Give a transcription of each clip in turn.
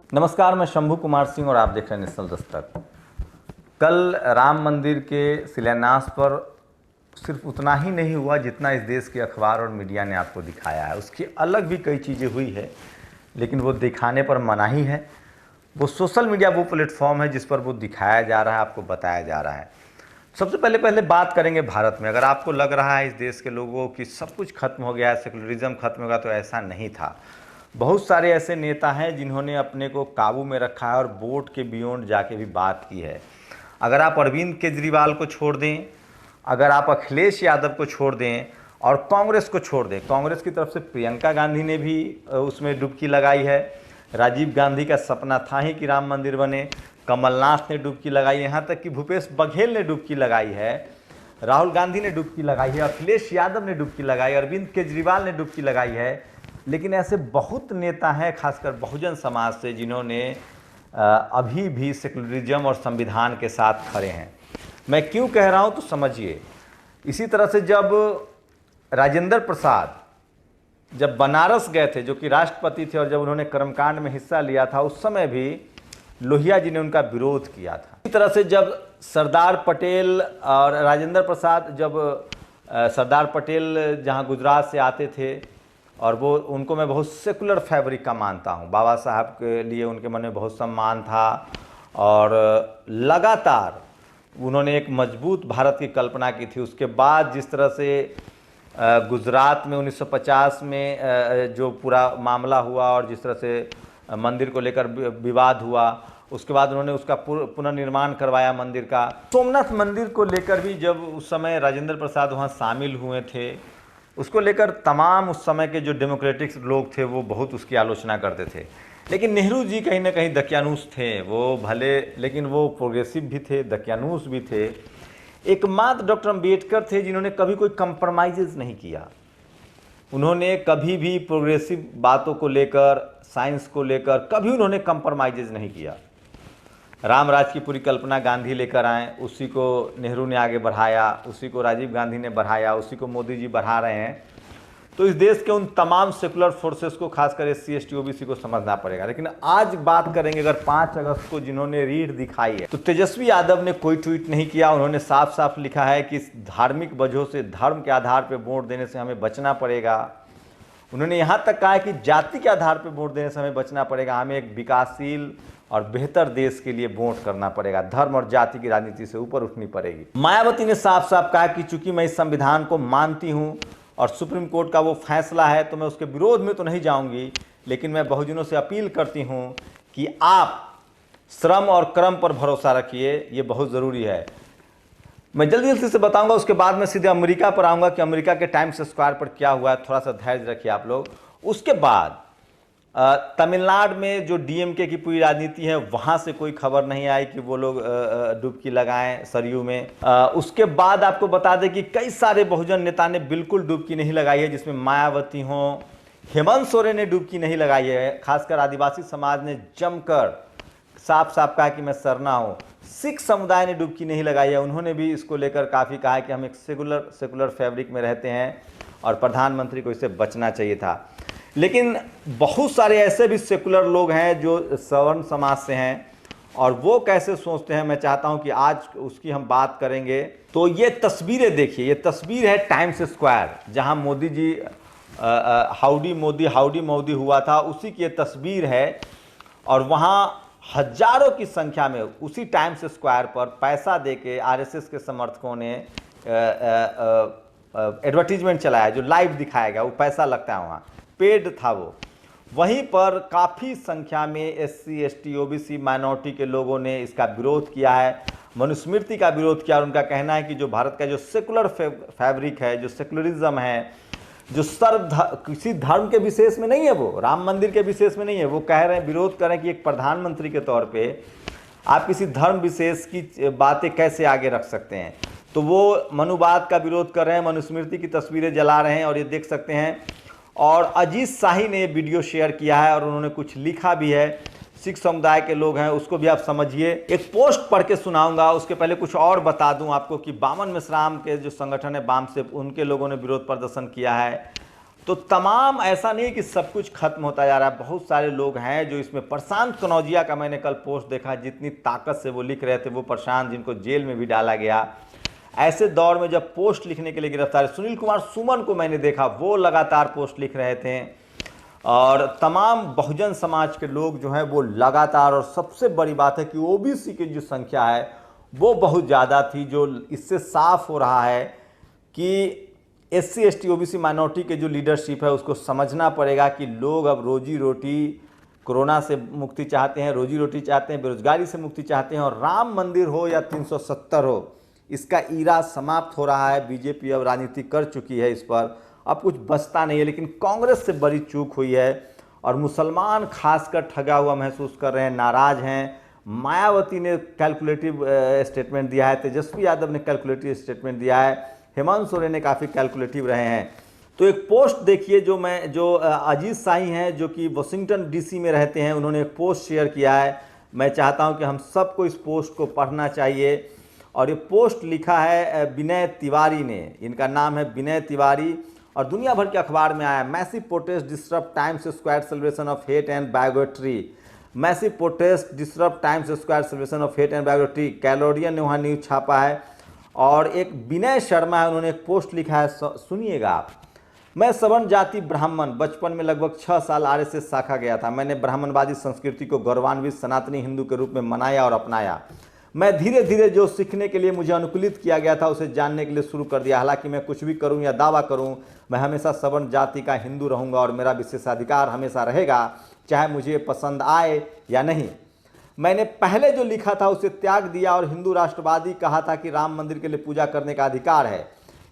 नमस्कार, मैं शंभू कुमार सिंह और आप देख रहे हैं नेशनल दस्तक। कल राम मंदिर के शिलान्यास पर सिर्फ उतना ही नहीं हुआ जितना इस देश के अखबार और मीडिया ने आपको दिखाया है। उसकी अलग भी कई चीज़ें हुई है, लेकिन वो दिखाने पर मनाही है। वो सोशल मीडिया वो प्लेटफॉर्म है जिस पर वो दिखाया जा रहा है, आपको बताया जा रहा है। सबसे पहले बात करेंगे भारत में। अगर आपको लग रहा है इस देश के लोगों की सब कुछ खत्म हो गया है, सेकुलरिज्म खत्म होगा, तो ऐसा नहीं था। बहुत सारे ऐसे नेता हैं जिन्होंने अपने को काबू में रखा है और वोट के बियॉन्ड जाके भी बात की है। अगर आप अरविंद केजरीवाल को छोड़ दें, अगर आप अखिलेश यादव को छोड़ दें और कांग्रेस को छोड़ दें, कांग्रेस की तरफ से प्रियंका गांधी ने भी उसमें डुबकी लगाई है। राजीव गांधी का सपना था ही कि राम मंदिर बने। कमलनाथ ने डुबकी लगाई, यहाँ तक कि भूपेश बघेल ने डुबकी लगाई है, राहुल गांधी ने डुबकी लगाई है, अखिलेश यादव ने डुबकी लगाई, अरविंद केजरीवाल ने डुबकी लगाई है। लेकिन ऐसे बहुत नेता हैं, खासकर बहुजन समाज से, जिन्होंने अभी भी सेकुलरिज्म और संविधान के साथ खड़े हैं। मैं क्यों कह रहा हूं तो समझिए। इसी तरह से जब राजेंद्र प्रसाद जब बनारस गए थे, जो कि राष्ट्रपति थे, और जब उन्होंने कर्मकांड में हिस्सा लिया था, उस समय भी लोहिया जी ने उनका विरोध किया था। इसी तरह से जब सरदार पटेल और राजेंद्र प्रसाद, जब सरदार पटेल जहां गुजरात से आते थे, और वो उनको मैं बहुत सेकुलर फैब्रिक का मानता हूँ, बाबा साहब के लिए उनके मन में बहुत सम्मान था और लगातार उन्होंने एक मजबूत भारत की कल्पना की थी। उसके बाद जिस तरह से गुजरात में 1950 में जो पूरा मामला हुआ और जिस तरह से मंदिर को लेकर विवाद हुआ, उसके बाद उन्होंने उसका पुनर्निर्माण करवाया मंदिर का। सोमनाथ मंदिर को लेकर भी जब उस समय राजेंद्र प्रसाद वहाँ शामिल हुए थे, उसको लेकर तमाम उस समय के जो डेमोक्रेटिक लोग थे वो बहुत उसकी आलोचना करते थे। लेकिन नेहरू जी कहीं ना कहीं दकियानूस थे। वो भले, लेकिन वो प्रोग्रेसिव भी थे, दकियानूस भी थे। एकमात्र डॉक्टर अम्बेडकर थे जिन्होंने कभी कोई कंप्रोमाइज़ नहीं किया। उन्होंने कभी भी प्रोग्रेसिव बातों को लेकर, साइंस को लेकर कभी उन्होंने कंप्रोमाइज़ नहीं किया। रामराज की पूरी कल्पना गांधी लेकर आए, उसी को नेहरू ने आगे बढ़ाया, उसी को राजीव गांधी ने बढ़ाया, उसी को मोदी जी बढ़ा रहे हैं। तो इस देश के उन तमाम सेकुलर फोर्सेस को, खासकर SC ST OBC को समझना पड़ेगा। लेकिन आज बात करेंगे, अगर 5 अगस्त को जिन्होंने रीढ़ दिखाई है, तो तेजस्वी यादव ने कोई ट्वीट नहीं किया। उन्होंने साफ साफ लिखा है कि धार्मिक वजहों से, धर्म के आधार पर वोट देने से हमें बचना पड़ेगा। उन्होंने यहाँ तक कहा है कि जाति के आधार पर वोट देने से हमें बचना पड़ेगा, हमें एक विकासशील और बेहतर देश के लिए वोट करना पड़ेगा, धर्म और जाति की राजनीति से ऊपर उठनी पड़ेगी। मायावती ने साफ साफ कहा कि चूंकि मैं इस संविधान को मानती हूं और सुप्रीम कोर्ट का वो फैसला है, तो मैं उसके विरोध में तो नहीं जाऊंगी, लेकिन मैं बहुजनों से अपील करती हूं कि आप श्रम और कर्म पर भरोसा रखिए, ये बहुत ज़रूरी है। मैं जल्दी से बताऊंगा, उसके बाद मैं सीधे अमेरिका पर आऊँगा कि अमेरिका के टाइम्स स्क्वायर पर क्या हुआ है। थोड़ा सा धैर्य रखिए आप लोग। उसके बाद तमिलनाडु में जो DMK की पूरी राजनीति है, वहाँ से कोई खबर नहीं आई कि वो लोग डुबकी लगाएं सरयू में। उसके बाद आपको बता दें कि कई सारे बहुजन नेता ने बिल्कुल डुबकी नहीं लगाई है, जिसमें मायावती हों, हेमंत सोरेन ने डुबकी नहीं लगाई है। खासकर आदिवासी समाज ने जमकर साफ साफ कहा कि मैं सरना हूँ। सिख समुदाय ने डुबकी नहीं लगाई है, उन्होंने भी इसको लेकर काफ़ी कहा है कि हम एक सेकुलर फैब्रिक में रहते हैं और प्रधानमंत्री को इससे बचना चाहिए था। लेकिन बहुत सारे ऐसे भी सेकुलर लोग हैं जो सवर्ण समाज से हैं, और वो कैसे सोचते हैं, मैं चाहता हूं कि आज उसकी हम बात करेंगे। तो ये तस्वीरें देखिए, ये तस्वीर है टाइम्स स्क्वायर, जहां मोदी जी हाउडी मोदी हुआ था, उसी की ये तस्वीर है। और वहां हजारों की संख्या में उसी टाइम्स स्क्वायर पर पैसा देके RSS के समर्थकों ने एडवर्टीजमेंट चलाया, जो लाइव दिखाया गया, वो पैसा लगता है, वहाँ पेड था वो। वहीं पर काफ़ी संख्या में SC ST OBC माइनॉरिटी के लोगों ने इसका विरोध किया है, मनुस्मृति का विरोध किया। और उनका कहना है कि जो भारत का जो सेकुलर फैब्रिक है, जो सेकुलरिज्म है, जो किसी धर्म के विशेष में नहीं है, वो राम मंदिर के विशेष में नहीं है। वो कह रहे हैं, विरोध कर रहे हैं कि एक प्रधानमंत्री के तौर पे आप किसी धर्म विशेष की बातें कैसे आगे रख सकते हैं। तो वो मनुवाद का विरोध कर रहे हैं, मनुस्मृति की तस्वीरें जला रहे हैं, और ये देख सकते हैं। और अजीत शाही ने वीडियो शेयर किया है और उन्होंने कुछ लिखा भी है। सिख समुदाय के लोग हैं, उसको भी आप समझिए। एक पोस्ट पढ़ के सुनाऊंगा, उसके पहले कुछ और बता दूं आपको कि बामन मिश्राम के जो संगठन है बामसेफ, उनके लोगों ने विरोध प्रदर्शन किया है। तो तमाम ऐसा नहीं कि सब कुछ खत्म होता जा रहा है, बहुत सारे लोग हैं जो इसमें। प्रशांत कनौजिया का मैंने कल पोस्ट देखा, जितनी ताकत से वो लिख रहे थे, वो प्रशांत जिनको जेल में भी डाला गया, ऐसे दौर में जब पोस्ट लिखने के लिए गिरफ्तार। सुनील कुमार सुमन को मैंने देखा, वो लगातार पोस्ट लिख रहे थे, और तमाम बहुजन समाज के लोग जो हैं वो लगातार। और सबसे बड़ी बात है कि ओबीसी की जो संख्या है वो बहुत ज़्यादा थी, जो इससे साफ हो रहा है कि SC ST OBC माइनॉरिटी के जो लीडरशिप है उसको समझना पड़ेगा कि लोग अब रोजी रोटी, कोरोना से मुक्ति चाहते हैं, रोजी रोटी चाहते हैं, बेरोजगारी से मुक्ति चाहते हैं। और राम मंदिर हो या 370 हो, इसका ईरा समाप्त हो रहा है। बीजेपी अब राजनीति कर चुकी है, इस पर अब कुछ बचता नहीं है। लेकिन कांग्रेस से बड़ी चूक हुई है, और मुसलमान खासकर ठगा हुआ महसूस कर रहे हैं, नाराज हैं। मायावती ने कैलकुलेटिव स्टेटमेंट दिया है, तेजस्वी यादव ने कैलकुलेटिव स्टेटमेंट दिया है, हेमंत सोरेन ने काफ़ी कैलकुलेटिव रहे हैं। तो एक पोस्ट देखिए जो अजीत शाही हैं, जो कि वाशिंगटन DC में रहते हैं, उन्होंने एक पोस्ट शेयर किया है। मैं चाहता हूं कि हम सबको इस पोस्ट को पढ़ना चाहिए। और ये पोस्ट लिखा है विनय तिवारी ने, इनका नाम है विनय तिवारी, और दुनिया भर के अखबार में आया। Massive protest disturb Times Square celebration of hate and bigotry. Massive protest disturb Times Square celebration of hate and bigotry, कैलोरियन ने वहाँ न्यूज़ छापा है। और एक विनय शर्मा है, उन्होंने एक पोस्ट लिखा है, सुनिएगा आप। मैं सवर्ण जाति ब्राह्मण, बचपन में लगभग 6 साल RSS शाखा गया था। मैंने ब्राह्मणवादी संस्कृति को गौरवान्वित सनातनी हिंदू के रूप में मनाया और अपनाया। मैं धीरे धीरे जो सीखने के लिए मुझे अनुकूलित किया गया था उसे जानने के लिए शुरू कर दिया। हालांकि मैं कुछ भी करूं या दावा करूं, मैं हमेशा सवर्ण जाति का हिंदू रहूंगा और मेरा विशेषाधिकार हमेशा रहेगा, चाहे मुझे पसंद आए या नहीं। मैंने पहले जो लिखा था उसे त्याग दिया और हिंदू राष्ट्रवादी कहा था कि राम मंदिर के लिए पूजा करने का अधिकार है।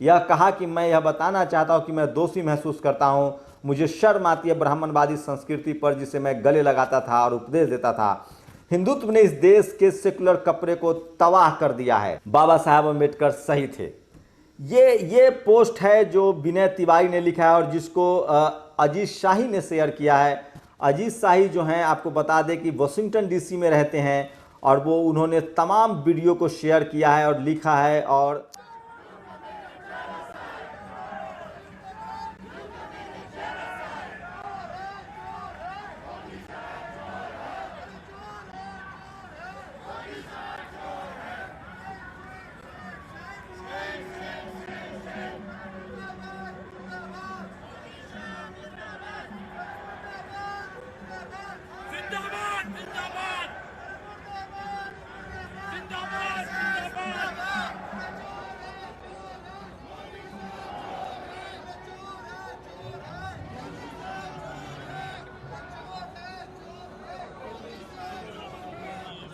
यह कहा कि मैं यह बताना चाहता हूं कि मैं दोषी महसूस करता हूं। मुझे शर्म आती है ब्राह्मणवादी संस्कृति पर, जिसे मैं गले लगाता था और उपदेश देता था। हिंदुत्व ने इस देश के सेकुलर कपड़े को तबाह कर दिया है। बाबा साहब अम्बेडकर सही थे। ये पोस्ट है जो विनय तिवारी ने लिखा है और जिसको अजीत शाही ने शेयर किया है। अजीत शाही जो हैं, आपको बता दें कि वाशिंगटन DC में रहते हैं, और वो उन्होंने तमाम वीडियो को शेयर किया है और लिखा है। और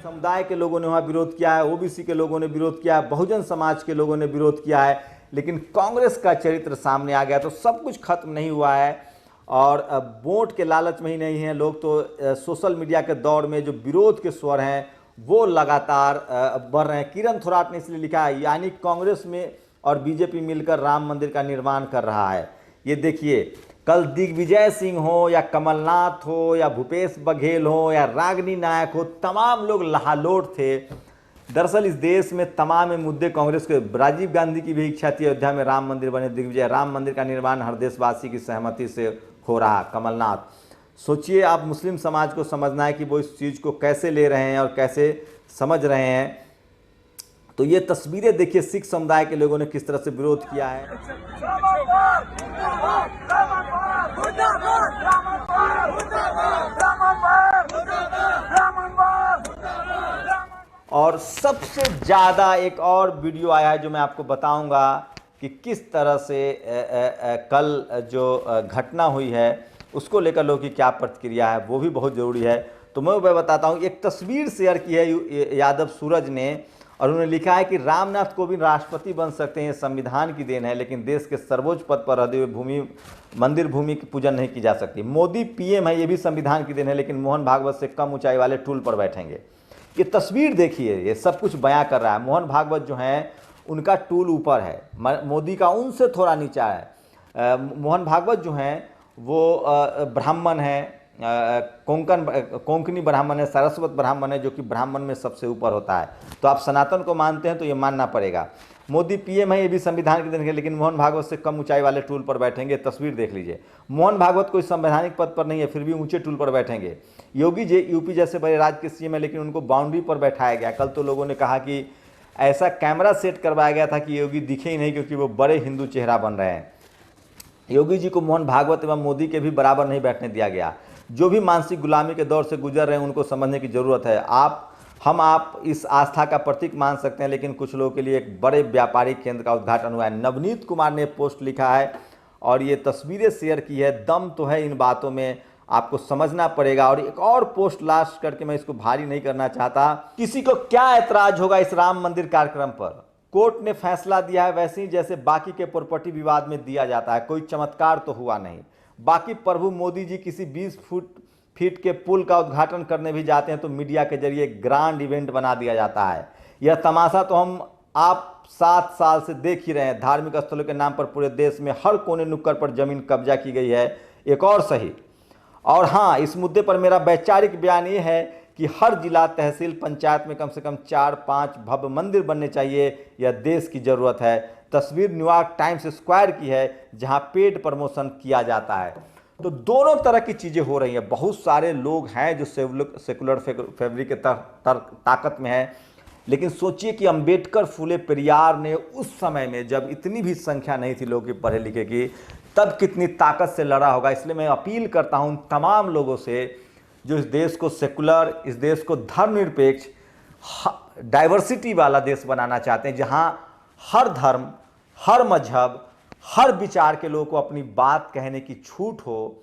समुदाय के लोगों ने वहाँ विरोध किया है, OBC के लोगों ने विरोध किया है, बहुजन समाज के लोगों ने विरोध किया है, लेकिन कांग्रेस का चरित्र सामने आ गया। तो सब कुछ खत्म नहीं हुआ है, और वोट के लालच में ही नहीं है लोग। तो सोशल मीडिया के दौर में जो विरोध के स्वर हैं वो लगातार बढ़ रहे हैं। किरण थोराट ने इसलिए लिखा है, यानी कांग्रेस में और बीजेपी मिलकर राम मंदिर का निर्माण कर रहा है। ये देखिए, कल दिग्विजय सिंह हो या कमलनाथ हो या भूपेश बघेल हो या रागिनी नायक हो, तमाम लोग लहालोट थे। दरअसल इस देश में तमाम मुद्दे कांग्रेस के, राजीव गांधी की भी इच्छा थी अयोध्या में राम मंदिर बने। दिग्विजय, राम मंदिर का निर्माण हर देशवासी की सहमति से हो रहा। कमलनाथ, सोचिए आप, मुस्लिम समाज को समझना है कि वो इस चीज़ को कैसे ले रहे हैं और कैसे समझ रहे हैं। तो ये तस्वीरें देखिए, सिख समुदाय के लोगों ने किस तरह से विरोध किया है। और सबसे ज़्यादा एक और वीडियो आया है जो मैं आपको बताऊंगा कि किस तरह से कल जो घटना हुई है उसको लेकर लोगों की क्या प्रतिक्रिया है, वो भी बहुत ज़रूरी है। तो मैं वह बताता हूँ। एक तस्वीर शेयर की है यादव सूरज ने, और उन्होंने लिखा है कि रामनाथ कोविंद राष्ट्रपति बन सकते हैं, संविधान की देन है, लेकिन देश के सर्वोच्च पद पर रहते हुए मंदिर भूमि की पूजन नहीं की जा सकती। मोदी PM है, ये भी संविधान की देन है, लेकिन मोहन भागवत से कम ऊंचाई वाले टूल पर बैठेंगे। ये तस्वीर देखिए, ये सब कुछ बयां कर रहा है। मोहन भागवत जो हैं उनका टूल ऊपर है, मोदी का उनसे थोड़ा नीचा है। मोहन भागवत जो हैं वो ब्राह्मण हैं, कोंकणी ब्राह्मण है, सारस्वत ब्राह्मण है, जो कि ब्राह्मण में सबसे ऊपर होता है। तो आप सनातन को मानते हैं तो ये मानना पड़ेगा। मोदी पीएम है, ये भी संविधान के देन है, लेकिन मोहन भागवत से कम ऊंचाई वाले टूल पर बैठेंगे। तस्वीर देख लीजिए, मोहन भागवत कोई संवैधानिक पद पर नहीं है, फिर भी ऊंचे टूल पर बैठेंगे। योगी जी यूपी जैसे बड़े राज्य के सीएम है, लेकिन उनको बाउंड्री पर बैठाया गया। कल तो लोगों ने कहा कि ऐसा कैमरा सेट करवाया गया था कि योगी दिखे ही नहीं, क्योंकि वो बड़े हिंदू चेहरा बन रहे हैं। योगी जी को मोहन भागवत एवं मोदी के भी बराबर नहीं बैठने दिया गया। जो भी मानसिक गुलामी के दौर से गुजर रहे हैं उनको समझने की ज़रूरत है। आप इस आस्था का प्रतीक मान सकते हैं, लेकिन कुछ लोगों के लिए एक बड़े व्यापारिक केंद्र का उद्घाटन हुआ है। नवनीत कुमार ने पोस्ट लिखा है और ये तस्वीरें शेयर की है। दम तो है इन बातों में, आपको समझना पड़ेगा। और एक और पोस्ट लास्ट करके, मैं इसको भारी नहीं करना चाहता। किसी को क्या ऐतराज होगा इस राम मंदिर कार्यक्रम पर? कोर्ट ने फैसला दिया है वैसे ही जैसे बाकी के प्रॉपर्टी विवाद में दिया जाता है। कोई चमत्कार तो हुआ नहीं। बाकी प्रभु मोदी जी किसी 20 फीट के पुल का उद्घाटन करने भी जाते हैं तो मीडिया के जरिए ग्रांड इवेंट बना दिया जाता है। यह तमाशा तो आप 7 साल से देख ही रहे हैं। धार्मिक स्थलों के नाम पर पूरे देश में हर कोने नुक्कड़ पर जमीन कब्जा की गई है। एक और सही, और हाँ, इस मुद्दे पर मेरा वैचारिक बयान ये है कि हर जिला, तहसील, पंचायत में कम से कम 4-5 भव्य मंदिर बनने चाहिए। यह देश की ज़रूरत है। तस्वीर न्यूयॉर्क टाइम्स स्क्वायर की है, जहां पेड प्रमोशन किया जाता है। तो दोनों तरह की चीज़ें हो रही हैं। बहुत सारे लोग हैं जो सेकुलर फैब्रिक के ताकत में है, लेकिन सोचिए कि अंबेडकर, फूले, पेरियार ने उस समय में, जब इतनी भी संख्या नहीं थी लोगों की पढ़े लिखे की, तब कितनी ताकत से लड़ा होगा। इसलिए मैं अपील करता हूं तमाम लोगों से जो इस देश को सेकुलर, इस देश को धर्मनिरपेक्ष, डाइवर्सिटी वाला देश बनाना चाहते हैं, जहां हर धर्म, हर मजहब, हर विचार के लोगों को अपनी बात कहने की छूट हो,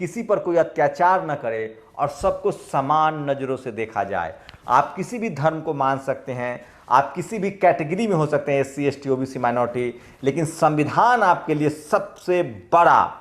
किसी पर कोई अत्याचार न करे और सबको समान नज़रों से देखा जाए। आप किसी भी धर्म को मान सकते हैं, आप किसी भी कैटेगरी में हो सकते हैं, SC, ST, OBC, माइनॉरिटी, लेकिन संविधान आपके लिए सबसे बड़ा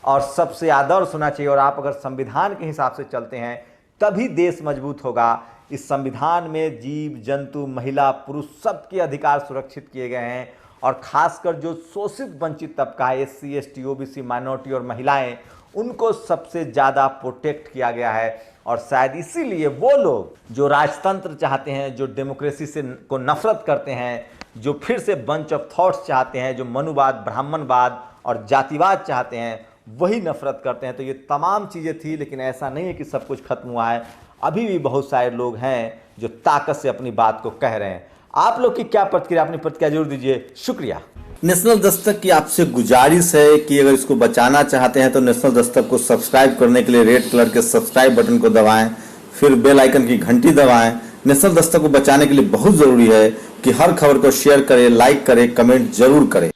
और सबसे आदर्श होना चाहिए। और आप अगर संविधान के हिसाब से चलते हैं तभी देश मजबूत होगा। इस संविधान में जीव, जंतु, महिला, पुरुष सबके अधिकार सुरक्षित किए गए हैं, और खासकर जो शोषित वंचित तबका है, SC, ST, OBC, माइनॉरिटी और महिलाएं, उनको सबसे ज़्यादा प्रोटेक्ट किया गया है। और शायद इसीलिए वो लोग जो राजतंत्र चाहते हैं, जो डेमोक्रेसी से को नफरत करते हैं, जो फिर से बंच ऑफ थॉट्स चाहते हैं, जो मनुवाद, ब्राह्मणवाद और जातिवाद चाहते हैं, वही नफरत करते हैं। तो ये तमाम चीज़ें थी, लेकिन ऐसा नहीं है कि सब कुछ खत्म हुआ है। अभी भी बहुत सारे लोग हैं जो ताकत से अपनी बात को कह रहे हैं। आप लोग की क्या प्रतिक्रिया, अपनी प्रतिक्रिया जरूर दीजिए। शुक्रिया। नेशनल दस्तक की आपसे गुजारिश है कि अगर इसको बचाना चाहते हैं तो नेशनल दस्तक को सब्सक्राइब करने के लिए रेड कलर के सब्सक्राइब बटन को दबाएं, फिर बेल आइकन की घंटी दबाएं। नेशनल दस्तक को बचाने के लिए बहुत जरूरी है कि हर खबर को शेयर करें, लाइक करें, कमेंट जरूर करें।